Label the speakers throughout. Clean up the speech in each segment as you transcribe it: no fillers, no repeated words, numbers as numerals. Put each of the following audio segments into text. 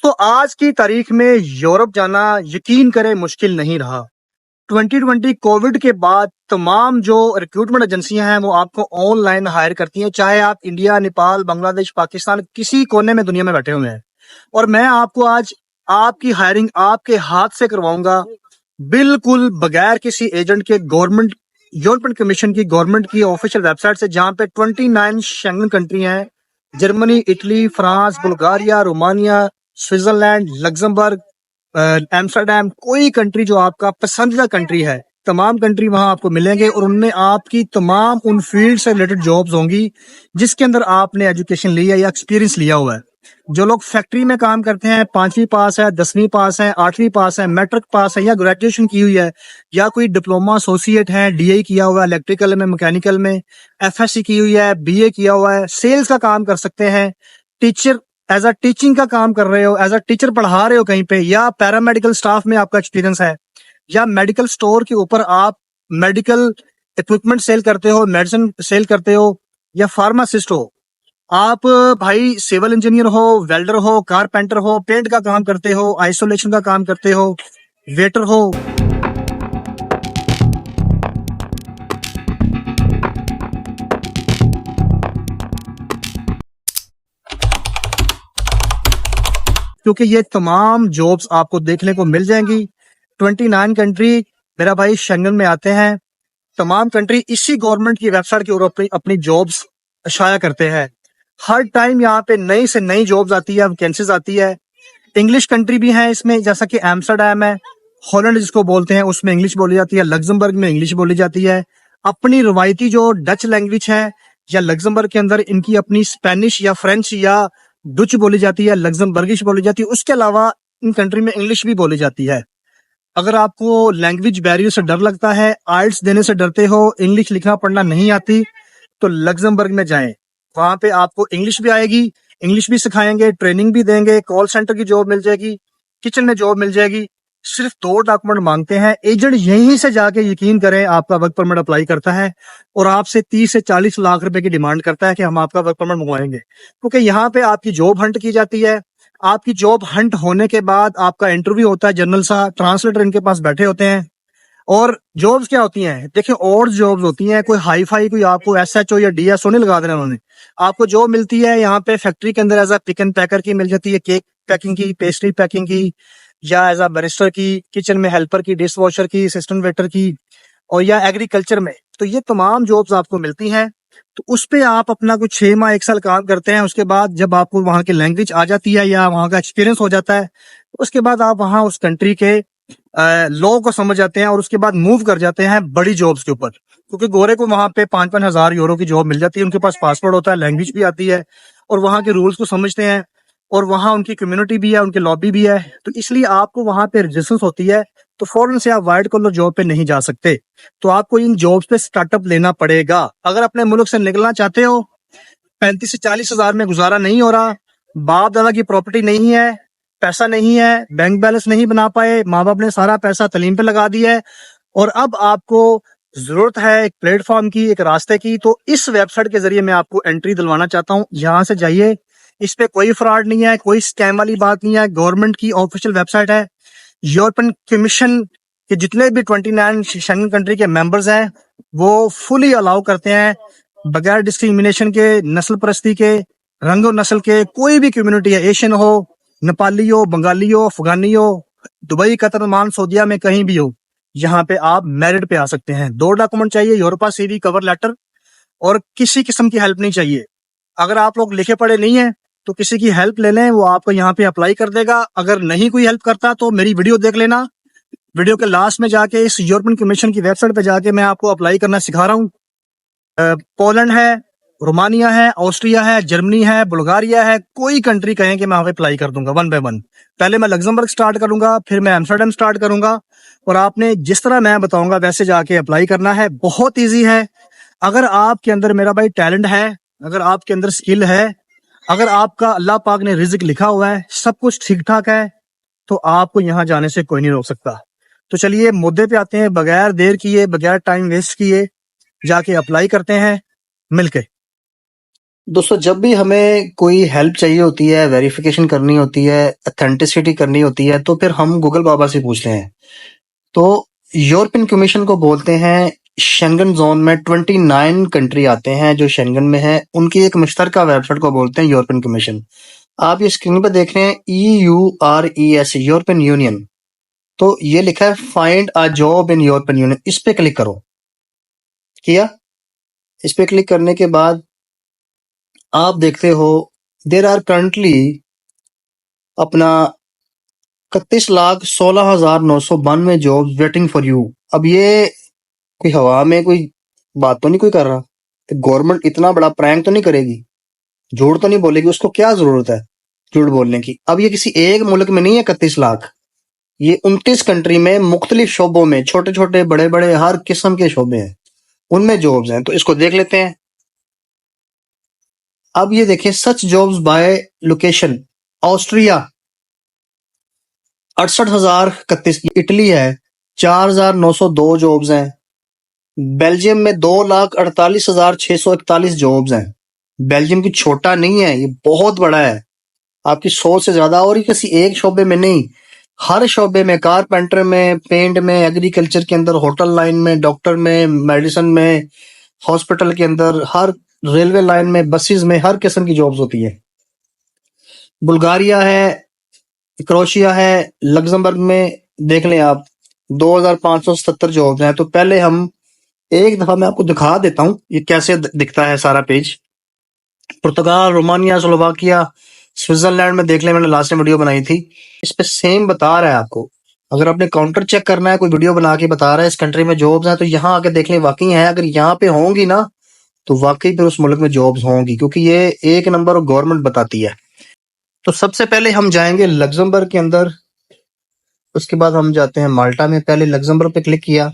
Speaker 1: तो आज की तारीख में यूरोप जाना यकीन करें मुश्किल नहीं रहा। 2020 कोविड के बाद तमाम जो रिक्रूटमेंट एजेंसियां हैं वो आपको ऑनलाइन हायर करती हैं, चाहे आप इंडिया, नेपाल, बांग्लादेश, पाकिस्तान किसी कोने में दुनिया में बैठे हुए हैं। और मैं आपको आज आपकी हायरिंग आपके हाथ से करवाऊंगा, बिल्कुल बगैर किसी एजेंट के। गवर्नमेंट यूरोपियन कमीशन की गवर्नमेंट की ऑफिशियल वेबसाइट से, जहां पे 29 शेंगन कंट्री हैं, Germany, Italy, France, Bulgaria, Romania, Switzerland, Luxembourg, Amsterdam, कोई कंट्री जो आपका पसंदीदा कंट्री है, तमाम कंट्री वहां आपको मिलेंगे और उनमें आपकी तमाम उन फील्ड से रिलेटेड जॉब्स होंगी जिसके अंदर आपने एजुकेशन ली है या एक्सपीरियंस लिया हुआ है। जो लोग फैक्ट्री में काम करते हैं, 5वीं पास है, 10वीं पास है, 8वीं पास है, मैट्रिक पास है या ग्रेजुएशन की हुई है, या कोई डिप्लोमा एसोसिएट है, डीए किया हुआ है इलेक्ट्रिकल में, मैकेनिकल में, एफएससी की हुई है, बीए किया हुआ है, सेल्स का काम कर सकते हैं, टीचर एज अ टीचिंग का काम कर रहे हो, एज अ टीचर पढ़ा रहे हो कहीं पे, या पैरामेडिकल स्टाफ में आपका एक्सपीरियंस है, या मेडिकल स्टोर के ऊपर आप मेडिकल इक्विपमेंट सेल करते हो, मेडिसिन सेल करते हो, या फार्मासिस्ट हो, आप भाई सिविल इंजीनियर हो, वेल्डर हो, कारपेंटर हो, पेंट का काम करते हो, आइसोलेशन का काम करते हो, वेटर हो। क्योंकि ये तमाम जॉब्स आपको देखने को मिल जाएंगी। 29 कंट्री मेरा भाई शेंगन में आते हैं। तमाम कंट्री इसी गवर्नमेंट की वेबसाइट के ऊपर अपनी अपनी जॉब्स शाया करते हैं। हर टाइम यहाँ पे नई से नई जॉब्स आती है, वैकेंसीज आती है। इंग्लिश कंट्री भी है इसमें, जैसा कि एम्स्टर्डम है, हॉलैंड जिसको बोलते हैं, उसमें इंग्लिश बोली जाती है, लग्जमबर्ग में इंग्लिश बोली जाती है। अपनी रवायती जो डच लैंग्वेज है, या लग्जमबर्ग के अंदर इनकी अपनी स्पेनिश या फ्रेंच या डच बोली जाती है, लग्जमबर्गिश बोली जाती है। उसके अलावा इन कंट्री में इंग्लिश भी बोली जाती है। अगर आपको लैंग्वेज बैरियर से डर लगता है, आइल्स देने से डरते हो, इंग्लिश लिखना पढ़ना नहीं आती, तो लग्जमबर्ग में जाएं। वहां पे आपको इंग्लिश भी आएगी, इंग्लिश भी सिखाएंगे, ट्रेनिंग भी देंगे, कॉल सेंटर की जॉब मिल जाएगी, किचन में जॉब मिल जाएगी। सिर्फ 2 डॉक्यूमेंट मांगते हैं। एजेंट यहीं से जाके यकीन करें आपका वर्क परमिट अप्लाई करता है और आपसे 30 से 40 लाख रुपए की डिमांड करता है कि हम आपका वर्क परमिट मंगवाएंगे। क्योंकि यहाँ पे आपकी जॉब हंट की जाती है। आपकी जॉब हंट होने के बाद आपका इंटरव्यू होता है, जनरल सा ट्रांसलेटर इनके पास बैठे होते हैं। और जॉब्स क्या होती हैं, देखिए, और जॉब्स होती हैं, कोई हाई फाई, कोई आपको एसएचओ या डीएसओ नहीं लगा देना उन्होंने। आपको जॉब मिलती है यहाँ पे फैक्ट्री के अंदर एज अ पिक एंड पैकर की मिल जाती है, केक पैकिंग की, पेस्ट्री पैकिंग की, या एज अ बैरिस्टर की, किचन में हेल्पर की, डिश वॉशर की, असिस्टेंट वेटर की, और या एग्रीकल्चर में। तो ये तमाम जॉब्स आपको मिलती हैं। तो उस पे आप अपना कुछ 6 माह 1 साल काम करते हैं। उसके बाद जब आपको वहां की लैंग्वेज आ जाती है या वहां का एक्सपीरियंस हो जाता है, उसके बाद आप वहां उस कंट्री के लॉ को समझ जाते हैं और उसके बाद मूव कर जाते हैं बड़ी जॉब्स के ऊपर। क्योंकि गोरे को वहां पे 5-5 हजार यूरो की जॉब मिल जाती है, उनके पास पासपोर्ट होता है, लैंग्वेज भी आती है, और वहां के रूल्स को समझते हैं, और वहां उनकी कम्युनिटी भी है, उनके लॉबी भी है। तो इसलिए आपको वहां पे रेजिस्टेंस होती है। तो फौरन से आप व्हाइट कॉलर जॉब पे नहीं जा सकते। तो आपको इन जॉब्स पे स्टार्टअप लेना पड़ेगा। अगर अपने मुल्क से निकलना चाहते हो, 35 से 40 हजार में गुजारा नहीं हो रहा, बाप दादा की प्रॉपर्टी नहीं है, पैसा नहीं है, बैंक बैलेंस नहीं बना पाए, माँ बाप ने सारा पैसा तालीम पे लगा दिया है, और अब आपको जरूरत है एक प्लेटफॉर्म की, एक रास्ते की, तो इस वेबसाइट के जरिए मैं आपको एंट्री दिलवाना चाहता हूँ। यहाँ से जाइए, इस पे कोई फ्रॉड नहीं है, कोई स्कैम वाली बात नहीं है। गवर्नमेंट की ऑफिशियल वेबसाइट है। यूरोपियन कमीशन के जितने भी 29 शेंगन कंट्री के मेंबर्स हैं, वो फुली अलाउ करते हैं, बगैर डिस्क्रिमिनेशन के, नस्ल परस्ती के, रंग और नस्ल के, कोई भी कम्युनिटी है, एशियन हो, नेपाली हो, बंगाली हो, अफगानी हो, दुबई, कतर, ओमान, सऊदीया में कहीं भी हो, यहाँ पे आप मेरिट पे आ सकते हैं। 2 डॉक्यूमेंट चाहिए, यूरोपा सीवी, कवर लेटर, और किसी किस्म की हेल्प नहीं चाहिए। अगर आप लोग लिखे पढ़े नहीं है तो किसी की हेल्प ले लें, वो आपको यहाँ पे अप्लाई कर देगा। अगर नहीं कोई हेल्प करता तो मेरी वीडियो देख लेना। वीडियो के लास्ट में जाके इस यूरोपियन कमीशन की वेबसाइट पे जाके मैं आपको अप्लाई करना सिखा रहा हूँ। पोलैंड है, रोमानिया है, ऑस्ट्रिया है, जर्मनी है, बुल्गारिया है, कोई कंट्री कहें कि मैं वहां पे अप्लाई कर दूंगा 1 बाय 1। पहले मैं लग्जमबर्ग स्टार्ट करूंगा, फिर मैं एम्स्टर्डम स्टार्ट करूंगा, और आपने जिस तरह मैं बताऊंगा वैसे जाके अप्लाई करना है। बहुत ईजी है। अगर आपके अंदर मेरा भाई टैलेंट है, अगर आपके अंदर स्किल है, अगर आपका अल्लाह पाक ने रिजिक लिखा हुआ है, सब कुछ ठीक ठाक है, तो आपको यहाँ जाने से कोई नहीं रोक सकता। तो चलिए मुद्दे पे आते हैं, बगैर देर किए, बगैर टाइम वेस्ट किए जाके अप्लाई करते हैं मिलके। दोस्तों, जब भी हमें कोई हेल्प चाहिए होती है, वेरिफिकेशन करनी होती है, अथेंटिसिटी करनी होती है, तो फिर हम गूगल बाबा से पूछते हैं। तो यूरोपियन कमीशन को बोलते हैं, शेंगन जोन में 29 कंट्री आते हैं जो शेंगन में है, उनकी एक मुश्तरका वेबसाइट को बोलते हैं यूरोपियन कमीशन। आप ये स्क्रीन पर देख रहे हैं EURES, यूरोपियन यूनियन। तो ये लिखा है find a job in European union, इस पे क्लिक करो। किया? इस पे क्लिक करने के बाद आप देखते हो देर आर करंटली अपना 31,16,992 जॉब वेटिंग फॉर यू। अब ये कोई हवा में कोई बात तो नहीं कोई कर रहा? गवर्नमेंट इतना बड़ा प्रैंक तो नहीं करेगी? झूठ तो नहीं बोलेगी? उसको क्या जरूरत है झूठ बोलने की? अब ये किसी एक मुल्क में नहीं है 31 लाख, ये 29 कंट्री में मुख्तलिफ शोबों में, छोटे छोटे बड़े बड़े हर किस्म के शोबे हैं, उनमें जॉब्स हैं। तो इसको देख लेते हैं। अब ये देखें, such jobs by location, Austria 68,031, Italy है 4,902 जॉब्स हैं, बेल्जियम में 2,48,641 जॉब्स हैं। बेल्जियम की छोटा नहीं है, ये बहुत बड़ा है, आपकी सोच से ज्यादा। और ये किसी एक शोबे में नहीं, हर शोबे में, कारपेंटर में, पेंट में, एग्रीकल्चर के अंदर, होटल लाइन में, डॉक्टर में, मेडिसिन में, हॉस्पिटल के अंदर, हर रेलवे लाइन में, बसेस में, हर किस्म की जॉब्स होती है। बुल्गारिया है, क्रोशिया है, लग्जमबर्ग में देख लें आप, 2,577 जॉब्स हैं। तो पहले हम एक दफा मैं आपको दिखा देता हूँ ये कैसे दिखता है सारा पेज। पुर्तगाल, रोमानिया, स्लोवाकिया, स्विट्जरलैंड में देख लें, मैंने लास्ट में वीडियो बनाई थी, इस पे सेम बता रहा है आपको। अगर आपने काउंटर चेक करना है, कोई वीडियो बना के बता रहा है इस कंट्री में जॉब्स हैं, तो यहाँ आके देख लें वाकई है। अगर यहाँ पे होंगी ना, तो वाकई फिर उस मुल्क में जॉब्स होंगी, क्योंकि ये एक नंबर गवर्नमेंट बताती है। तो सबसे पहले हम जाएंगे लग्जमबर्ग के अंदर, उसके बाद हम जाते हैं माल्टा में। पहले लग्जमबर्ग पे क्लिक किया।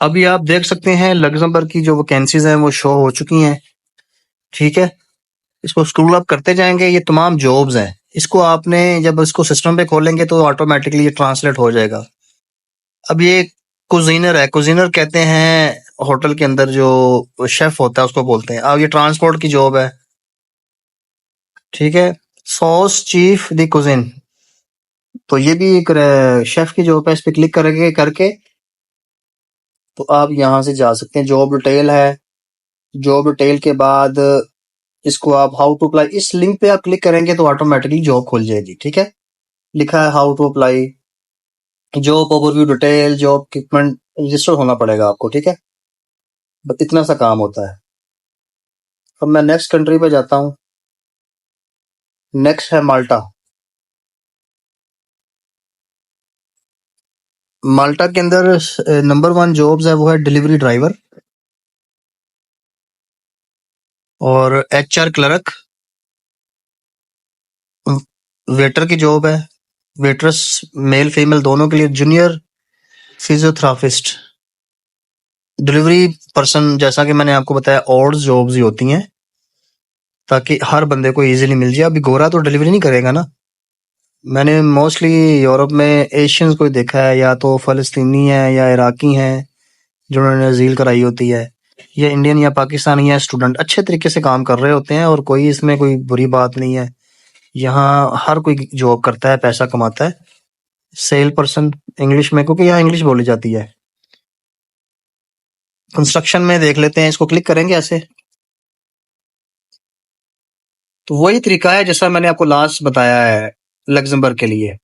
Speaker 1: अभी आप देख सकते हैं लग्जमबर्ग की जो वैकेंसीज हैं वो शो हो चुकी हैं। ठीक है, इसको स्क्रॉल अप करते जाएंगे, ये तमाम जॉब्स हैं। इसको आपने जब इसको सिस्टम पे खोलेंगे तो ऑटोमेटिकली ये ट्रांसलेट हो जाएगा। अब ये कुजीनर है, कुजीनर कहते हैं होटल के अंदर जो शेफ होता है उसको बोलते हैं। अब ये ट्रांसपोर्ट की जॉब है। ठीक है, सॉस चीफ द कुजिन, तो ये भी एक शेफ की जॉब है। इस पे क्लिक करके तो आप यहाँ से जा सकते हैं। जॉब डिटेल है, जॉब डिटेल के बाद इसको आप हाउ टू अप्लाई, इस लिंक पे आप क्लिक करेंगे तो ऑटोमेटिकली जॉब खुल जाएगी। ठीक है, लिखा है how to apply, job overview detail, job equipment, register होना पड़ेगा आपको। ठीक है, बस इतना सा काम होता है। अब मैं नेक्स्ट कंट्री पे जाता हूँ। नेक्स्ट है माल्टा। माल्टा के अंदर नंबर 1 जॉब्स है वो है डिलीवरी ड्राइवर और HR क्लर्क, वेटर की जॉब है, वेटर्स मेल फीमेल दोनों के लिए, जूनियर फिजियोथेरापिस्ट, डिलीवरी पर्सन। जैसा कि मैंने आपको बताया, और जॉब्स ही होती हैं ताकि हर बंदे को इजीली मिल जाए। अभी गोरा तो डिलीवरी नहीं करेगा ना। मैंने मोस्टली यूरोप में एशियंस को ही देखा है, या तो फलस्तीनी है या इराकी हैं जिन्होंने झील कराई होती है, या इंडियन या पाकिस्तानी या स्टूडेंट अच्छे तरीके से काम कर रहे होते हैं, और कोई इसमें कोई बुरी बात नहीं है। यहाँ हर कोई जॉब करता है, पैसा कमाता है। सेल पर्सन इंग्लिश में, क्योंकि यहाँ इंग्लिश बोली जाती है। कंस्ट्रक्शन में देख लेते हैं, इसको क्लिक करेंगे ऐसे, तो वही तरीका है जैसा मैंने आपको लास्ट बताया है लग्जमबर्ग के लिए।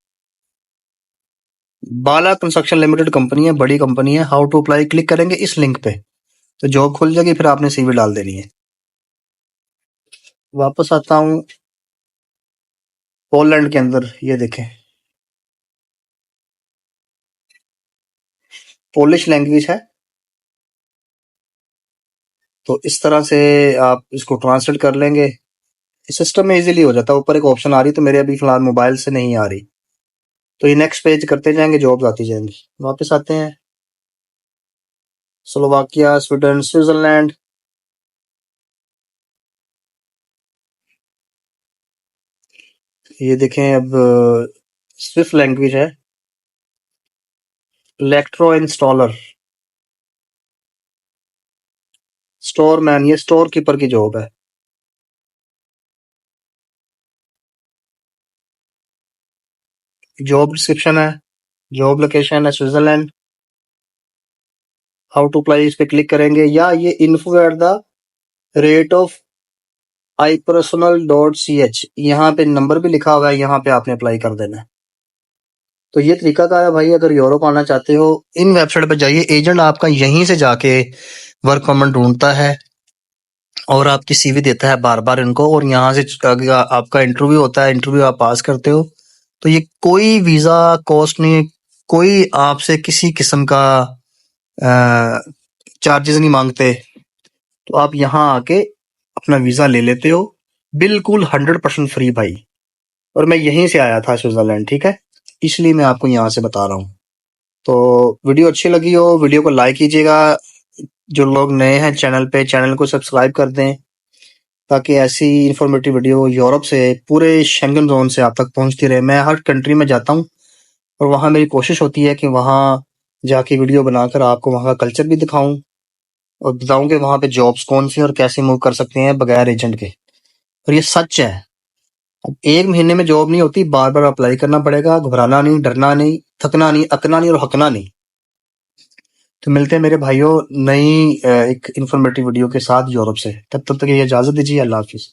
Speaker 1: बाला कंस्ट्रक्शन लिमिटेड कंपनी है, बड़ी कंपनी है। हाउ टू अप्लाई क्लिक करेंगे इस लिंक पे तो जॉब खुल जाएगी, फिर आपने CV डाल देनी है। वापस आता हूँ पोलैंड के अंदर, ये देखें पोलिश लैंग्वेज है। तो इस तरह से आप इसको ट्रांसलेट कर लेंगे, इस सिस्टम में इजीली हो जाता है। ऊपर एक ऑप्शन आ रही, तो मेरे अभी फिलहाल मोबाइल से नहीं आ रही, तो ये नेक्स्ट पेज करते जाएंगे, जॉब्स आती जाएंगी। वापस आते हैं, स्लोवाकिया, स्वीडन, स्विट्जरलैंड, ये देखें। अब स्विफ्ट लैंग्वेज है, इलेक्ट्रो इंस्टॉलर, स्टोर मैन, ये स्टोर कीपर की जॉब है। जॉब डिस्क्रिप्शन है, जॉब लोकेशन है स्विट्जरलैंड। हाउ टू अप्लाई इस पे क्लिक करेंगे, या ये info at the rate of ipersonal.ch, यहाँ पे नंबर भी लिखा हुआ है, यहाँ पे आपने अप्लाई कर देना है। तो ये तरीका का है भाई, अगर यूरोप आना चाहते हो इन वेबसाइट पे जाइए, एजेंट आपका यहीं से जाके वर्क परमिट ढूंढता है और आपकी सीवी देता है बार बार इनको, और यहाँ से अगर आपका इंटरव्यू होता है, इंटरव्यू आप पास करते हो तो ये कोई वीजा कॉस्ट नहीं, कोई आपसे किसी किस्म का चार्जेस नहीं मांगते। तो आप यहाँ आके अपना वीजा ले लेते हो, बिल्कुल 100% फ्री भाई। और मैं यहीं से आया था स्विट्जरलैंड, ठीक है, इसलिए मैं आपको यहाँ से बता रहा हूँ। तो वीडियो अच्छी लगी हो वीडियो को लाइक कीजिएगा, जो लोग नए हैं चैनल पे चैनल को सब्सक्राइब कर दें, ताकि ऐसी इंफॉर्मेटिव वीडियो यूरोप से, पूरे शेंगन जोन से आप तक पहुंचती रहे। मैं हर कंट्री में जाता हूँ और वहाँ मेरी कोशिश होती है कि वहाँ जाके वीडियो बनाकर आपको वहाँ का कल्चर भी दिखाऊं और बताऊं कि वहाँ पे जॉब्स कौन सी और कैसे मूव कर सकते हैं बगैर एजेंट के। और ये सच है, अब 1 महीने में जॉब नहीं होती, बार बार अप्लाई करना पड़ेगा। घबराना नहीं, डरना नहीं, थकना नहीं, अकना नहीं और हकना नहीं। तो मिलते हैं मेरे भाइयों नई एक इंफॉर्मेटिव वीडियो के साथ यूरोप से। तब तक के लिए इजाजत दीजिए। अल्लाह हाफिज।